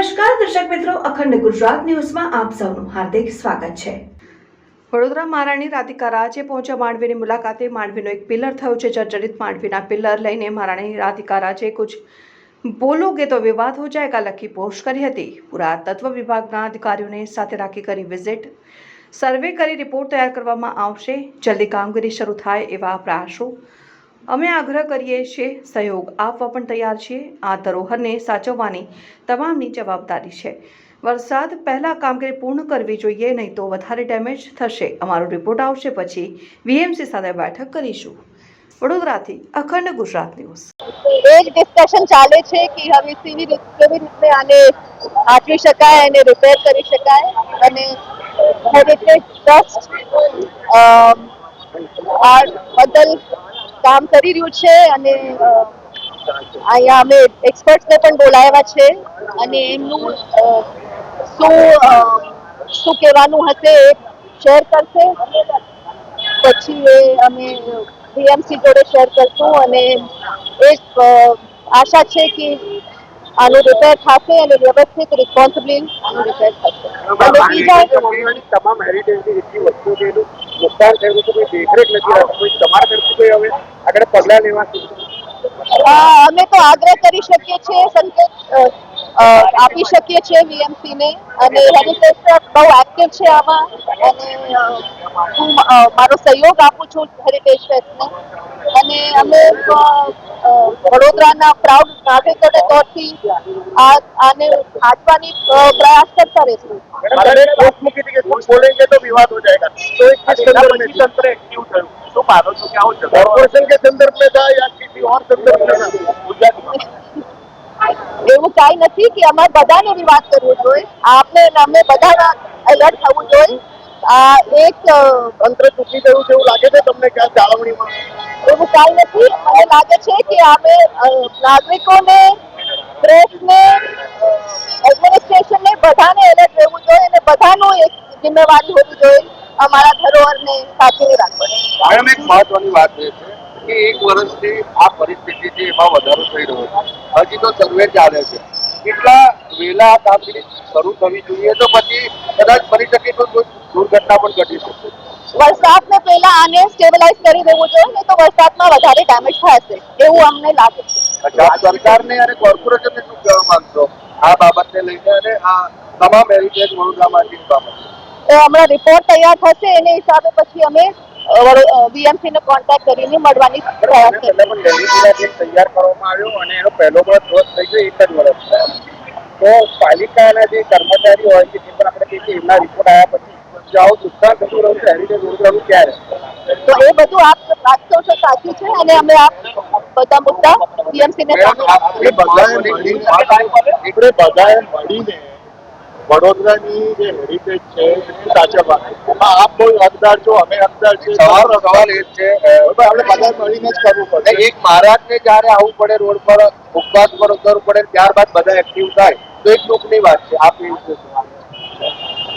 નમસ્કાર દર્શક મિત્રો, અખંડ ગુજરાત ન્યૂઝમાં આપ સૌનું હાર્દિક સ્વાગત છે। વડોદરા મહારાણી રાધિકા રાજે પહોંચ્યા માંડવીની મુલાકાતે। માંડવીનો એક પિલર થયો છે જર્જરિત। માંડવીના પિલર લઈને મહારાણી રાધિકા રાજે કુછ બોલોગે તો વિવાદ હો જાયગા લખી પોસ્ટ કરી હતી। પુરાતત્વ વિભાગના અધિકારીઓને સાથે રાખી કરી વિઝિટ, સર્વે કરી રિપોર્ટ તૈયાર કરવામાં આવશે। જલ્દી કામગીરી શરૂ થાય એવા પ્રયાસો અમે આગ્રહ કરીએ છીએ। સહયોગ આપવા પણ તૈયાર છીએ। આ ધરોહરને સાચવવાની તમામની જવાબદારી છે। વરસાદ પહેલા કામગીરી પૂર્ણ કરવી જોઈએ, નહીં તો વધારે ડેમેજ થશે। અમારો રિપોર્ટ આવશે પછી વીએમસી સાથે બેઠક કરીશું। વડોદરાથી અખંડ ગુજરાત ન્યૂઝ। એક ડિસ્કશન ચાલે છે કે હવે કેવી રીતે આને સાચવી શકાય અને રિપેર કરી શકાય અને હેરિટેજ ટ્રસ્ટ આ બદલ કામ કરી રહ્યું છે અને અહીંયા અમે એક્સપર્ટ્સને પણ બોલાવ્યા છે અને એમનું શું કહેવાનું હશે એ શેર કરશે। પછી એ અમે વીએમસી જોડે શેર કરશું અને એક આશા છે કે આનું રિપેર થશે અને વ્યવસ્થિત રિસ્પોન્સિબલી આનું રિપેર થશે। અને બીજા તમામ હેરિટેજની જેટલી વસ્તુઓ છે એનું નુકસાન થયું છે, કોઈ દેખરેખ નથી રાખતું, કોઈ તમારા તરફથી કોઈ હવે આગળ પગલાં લેવા? અમે તો આગ્રહ કરી શકીએ છીએ, સંકેત આપી શકીએ છીએ વીએમસીને અને હેરિટેજ ટ્રસ્ટ બહુ એક્ટિવ છે આમાં અને હું મારો સહયોગ આપું છું હેરિટેજ ટ્રસ્ટને અને અમે વડોદરાના પ્રાઉડ નાગરિકોને તોરથી આને સાચવાની પ્રયાસ કરતા રહીશું। પોસ્ટ મૂકી હતી કે कुछ बोलेंगे तो विवाद हो जाएगा, तो किस संदर्भ में तंत्र एक्टिव થયું? શું માનો છો કે આવું કોર્પોરેશન के संदर्भ में था या किसी और संदर्भ में था? એવું કાંઈ નથી કે અમારે બધાને વિવાદ કરવો જોઈએ। આપણે અમે બધા એલર્ટ થવું જોઈએ। આ એક તંત્ર ચૂકી ગયું છે એવું લાગે છે તમને ક્યાં જાળવણીમાં? એવું કાંઈ નથી। મને લાગે છે કે અમે નાગરિકોને, પ્રેસને, એડમિનિસ્ટ્રેશનને બધાને એલર્ટ રહેવું જોઈએ અને બધાનું એક જિમ્મેવારી હોવી જોઈએ અમારા ધરોહરને સાચવી રાખવાની। મેડમ, એક મહત્વની વાત એ છે કે એક વર્ષથી આ પરિસ્થિતિ છે એમાં વધારો થઈ રહ્યો છે, હજી તો સર્વે ચાલે છે। કેટલા વહેલા કામગીરી શરૂ થવી જોઈએ તો પછી કદાચ બની શકે તો કોઈ દુર્ઘટના પણ ઘટી શકે। વરસાદને પહેલા આને સ્ટેબલાઇઝ કરી દેવું જોઈએ, નહીં તો વરસાદમાં વધારે ડેમેજ થશે એવું અમને લાગે છે। સરકારને અને કોર્પોરેશનને શું કહેવા માંગશો આ બાબતને લઈને અને આ તમામ હેરિટેજ વડોદરામાંથી બાબત? હમણાં રિપોર્ટ તૈયાર થશે એને હિસાબે પછી અમે વીએમસી ને કોન્ટેક્ટ કરીને મળવાની પ્રયાસ કરીશું। તૈયાર કરવામાં આવ્યો અને એનો પહેલો વર્ષ થઈ ગયો, 1 જ વર્ષ તો પાલિકાના જે કર્મચારીઓ હોય છે તે પણ આપણે કહીએ એમના રિપોર્ટ આવ્યા પછી જો આવું નુકસાન થતું રહ્યું છે હેરિટેજ વડોદરાનું ક્યારે? તો એ બધું આપ વાત તો સાચી છે અને અમે આ બધા મુદ્દા વીએમસી ને બધાએ મળીને વડોદરાની જે હેરિટેજ છે એની સાચવવા એમાં આપ કોઈ હકદાર છો, અમે હકદાર છે? સવાલ એ છે આપણે બધા મળીને જ કરવું પડે। એક મહારાજને જયારે આવવું પડે રોડ પર, ઉપવાસ પર ઉતરવું પડે, ત્યારબાદ બધા એક્ટિવ થાય તો એક દુઃખની વાત છે। આપ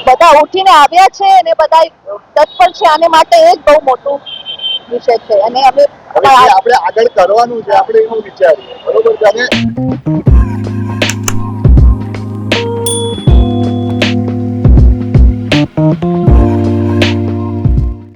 બધા ઉઠીને આવ્યા છે અને બધા તત્પર છે આને માટે એ જ બહુ મોટું વિષય છે અને અમે આપણે આગળ કરવાનું છે, આપણે એવું વિચારીએ, બરોબર છે? અને